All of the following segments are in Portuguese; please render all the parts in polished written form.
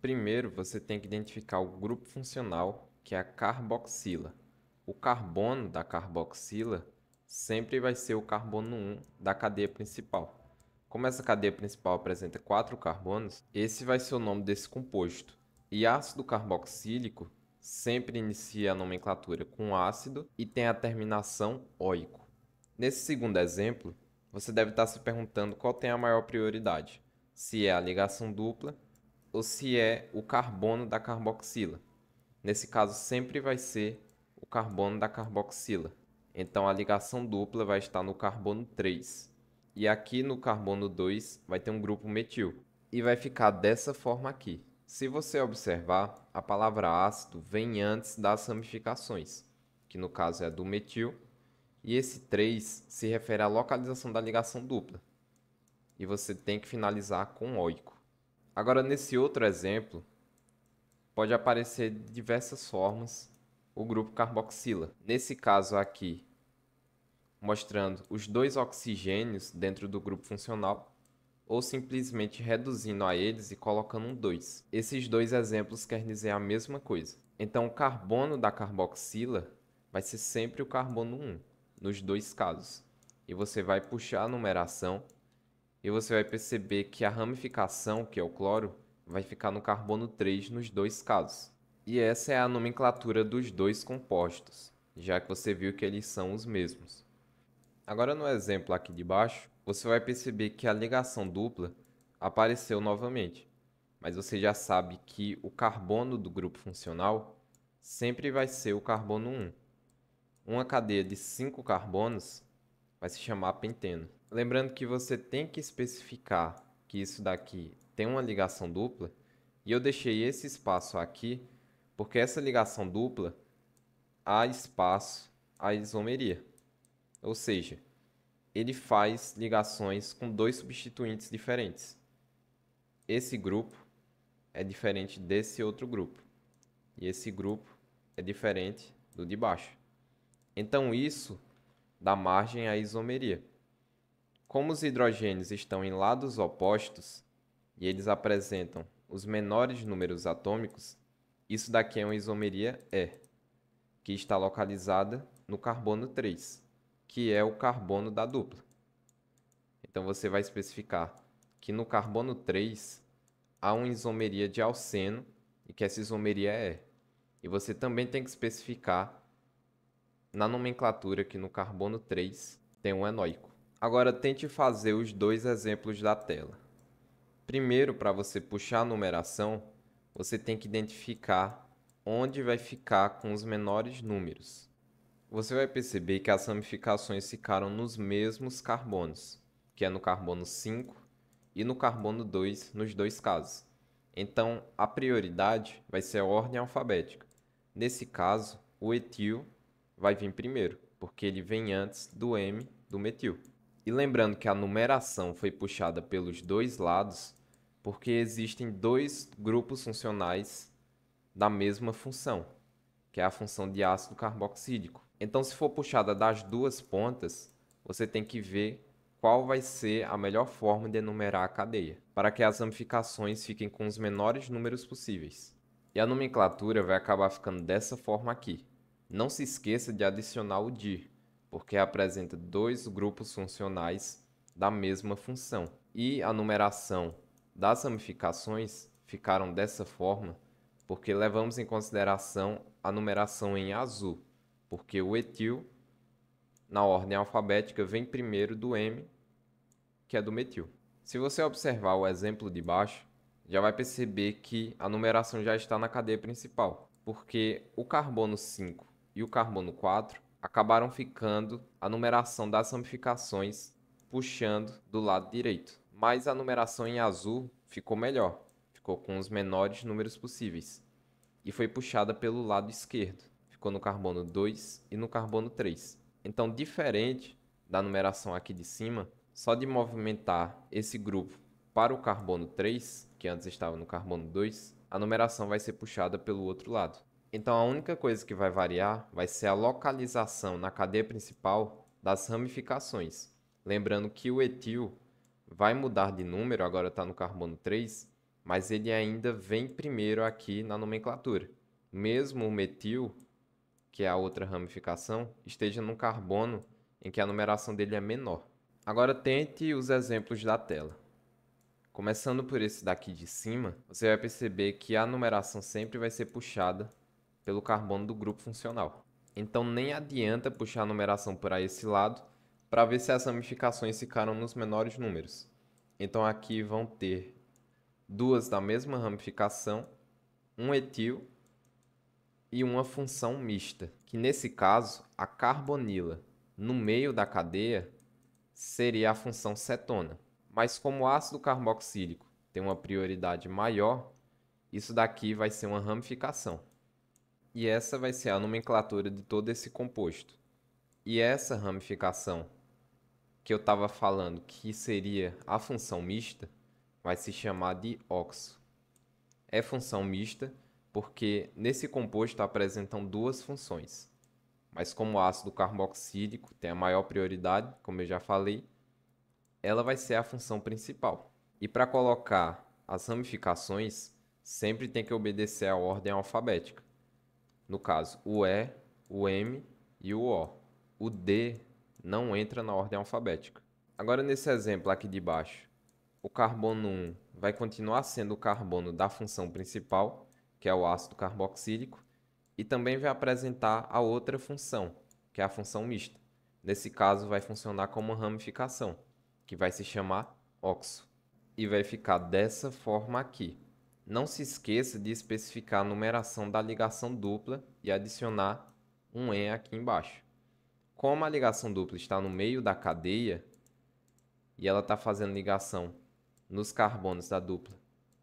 Primeiro, você tem que identificar o grupo funcional, que é a carboxila. O carbono da carboxila sempre vai ser o carbono 1 da cadeia principal. Como essa cadeia principal apresenta 4 carbonos, esse vai ser o nome desse composto. E ácido carboxílico sempre inicia a nomenclatura com ácido e tem a terminação óico. Nesse segundo exemplo, você deve estar se perguntando qual tem a maior prioridade, se é a ligação dupla ou se é o carbono da carboxila. Nesse caso, sempre vai ser o carbono da carboxila. Então, a ligação dupla vai estar no carbono 3. E aqui no carbono 2 vai ter um grupo metil. E vai ficar dessa forma aqui. Se você observar, a palavra ácido vem antes das ramificações, que no caso é a do metil, e esse 3 se refere à localização da ligação dupla. E você tem que finalizar com óico. Agora, nesse outro exemplo, pode aparecer de diversas formas o grupo carboxila. Nesse caso aqui, mostrando os 2 oxigênios dentro do grupo funcional, ou simplesmente reduzindo a eles e colocando um 2. Esses dois exemplos querem dizer a mesma coisa. Então, o carbono da carboxila vai ser sempre o carbono 1, nos dois casos. E você vai puxar a numeração e você vai perceber que a ramificação, que é o cloro, vai ficar no carbono 3 nos dois casos. E essa é a nomenclatura dos dois compostos, já que você viu que eles são os mesmos. Agora no exemplo aqui de baixo, você vai perceber que a ligação dupla apareceu novamente, mas você já sabe que o carbono do grupo funcional sempre vai ser o carbono 1. Uma cadeia de 5 carbonos vai se chamar penteno. Lembrando que você tem que especificar que isso daqui tem uma ligação dupla, e eu deixei esse espaço aqui porque essa ligação dupla há espaço à isomeria. Ou seja, ele faz ligações com dois substituintes diferentes. Esse grupo é diferente desse outro grupo, e esse grupo é diferente do de baixo. Então isso dá margem à isomeria. Como os hidrogênios estão em lados opostos e eles apresentam os menores números atômicos, isso daqui é uma isomeria E, que está localizada no carbono 3, que é o carbono da dupla. Então você vai especificar que no carbono 3 há uma isomeria de alceno e que essa isomeria é E. E você também tem que especificar na nomenclatura que no carbono 3 tem um enóico. Agora tente fazer os dois exemplos da tela. Primeiro, para você puxar a numeração, você tem que identificar onde vai ficar com os menores números. Você vai perceber que as ramificações ficaram nos mesmos carbonos, que é no carbono 5 e no carbono 2 nos dois casos. Então, a prioridade vai ser a ordem alfabética. Nesse caso, o etil vai vir primeiro, porque ele vem antes do M do metil. E lembrando que a numeração foi puxada pelos dois lados, porque existem dois grupos funcionais da mesma função, que é a função de ácido carboxílico. Então, se for puxada das duas pontas, você tem que ver qual vai ser a melhor forma de enumerar a cadeia, para que as ramificações fiquem com os menores números possíveis. E a nomenclatura vai acabar ficando dessa forma aqui. Não se esqueça de adicionar o dir, porque apresenta dois grupos funcionais da mesma função. E a numeração das ramificações ficaram dessa forma porque levamos em consideração a numeração em azul, porque o etil, na ordem alfabética, vem primeiro do M, que é do metil. Se você observar o exemplo de baixo, já vai perceber que a numeração já está na cadeia principal, porque o carbono 5 e o carbono 4 acabaram ficando a numeração das ramificações puxando do lado direito. Mas a numeração em azul ficou melhor, ficou com os menores números possíveis e foi puxada pelo lado esquerdo. Ficou no carbono 2 e no carbono 3. Então, diferente da numeração aqui de cima, só de movimentar esse grupo para o carbono 3, que antes estava no carbono 2, a numeração vai ser puxada pelo outro lado. Então, a única coisa que vai variar vai ser a localização na cadeia principal das ramificações. Lembrando que o etil vai mudar de número, agora está no carbono 3, mas ele ainda vem primeiro aqui na nomenclatura. Mesmo o metil, que é a outra ramificação, esteja num carbono em que a numeração dele é menor. Agora tente os exemplos da tela. Começando por esse daqui de cima, você vai perceber que a numeração sempre vai ser puxada pelo carbono do grupo funcional. Então nem adianta puxar a numeração para esse lado para ver se as ramificações ficaram nos menores números. Então aqui vão ter duas da mesma ramificação, um etil e uma função mista, que nesse caso a carbonila no meio da cadeia seria a função cetona. Mas como o ácido carboxílico tem uma prioridade maior, isso daqui vai ser uma ramificação. E essa vai ser a nomenclatura de todo esse composto. E essa ramificação que eu estava falando que seria a função mista, vai se chamar de óxido. É função mista porque nesse composto apresentam duas funções. Mas como o ácido carboxílico tem a maior prioridade, como eu já falei, ela vai ser a função principal. E para colocar as ramificações, sempre tem que obedecer à ordem alfabética. No caso, o E, o M e o O. O D não entra na ordem alfabética. Agora, nesse exemplo aqui de baixo, o carbono 1 vai continuar sendo o carbono da função principal, que é o ácido carboxílico, e também vai apresentar a outra função, que é a função mista. Nesse caso, vai funcionar como uma ramificação, que vai se chamar óxido. E vai ficar dessa forma aqui. Não se esqueça de especificar a numeração da ligação dupla e adicionar um "en" aqui embaixo. Como a ligação dupla está no meio da cadeia e ela está fazendo ligação nos carbonos da dupla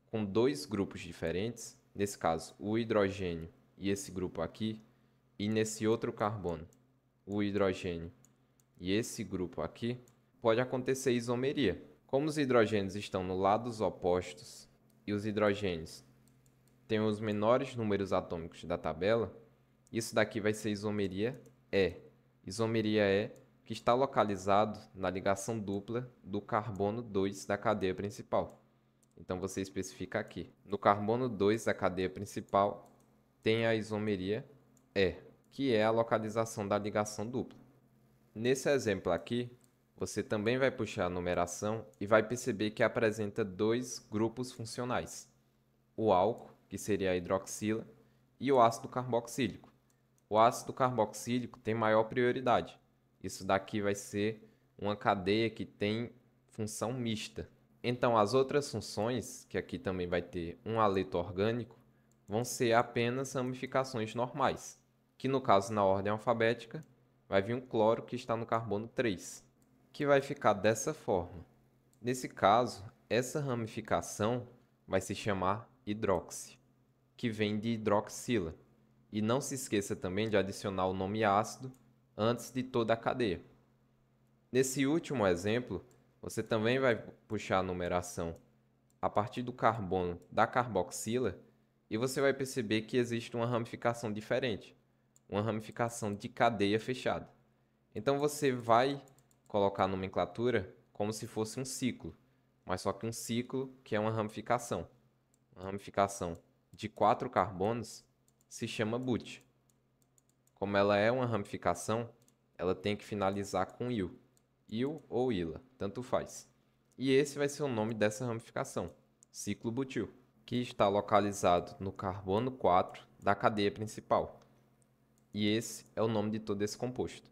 com dois grupos diferentes, nesse caso o hidrogênio e esse grupo aqui, e nesse outro carbono o hidrogênio e esse grupo aqui, pode acontecer isomeria. Como os hidrogênios estão nos lados opostos e os hidrogênios têm os menores números atômicos da tabela, isso daqui vai ser isomeria E. Isomeria E que está localizado na ligação dupla do carbono 2 da cadeia principal. Então você especifica aqui. No carbono 2 da cadeia principal tem a isomeria E, que é a localização da ligação dupla. Nesse exemplo aqui, você também vai puxar a numeração e vai perceber que apresenta dois grupos funcionais. O álcool, que seria a hidroxila, e o ácido carboxílico. O ácido carboxílico tem maior prioridade. Isso daqui vai ser uma cadeia que tem função mista. Então, as outras funções, que aqui também vai ter um haleto orgânico, vão ser apenas ramificações normais, que no caso, na ordem alfabética, vai vir um cloro que está no carbono 3, que vai ficar dessa forma. Nesse caso, essa ramificação vai se chamar hidroxi, que vem de hidroxila. E não se esqueça também de adicionar o nome ácido antes de toda a cadeia. Nesse último exemplo, você também vai puxar a numeração a partir do carbono da carboxila e você vai perceber que existe uma ramificação diferente, uma ramificação de cadeia fechada. Então você vai colocar a nomenclatura como se fosse um ciclo, mas só que um ciclo que é uma ramificação. Uma ramificação de 4 carbonos se chama bute. Como ela é uma ramificação, ela tem que finalizar com il. Il ou ila, tanto faz. E esse vai ser o nome dessa ramificação, ciclo butil, que está localizado no carbono 4 da cadeia principal. E esse é o nome de todo esse composto.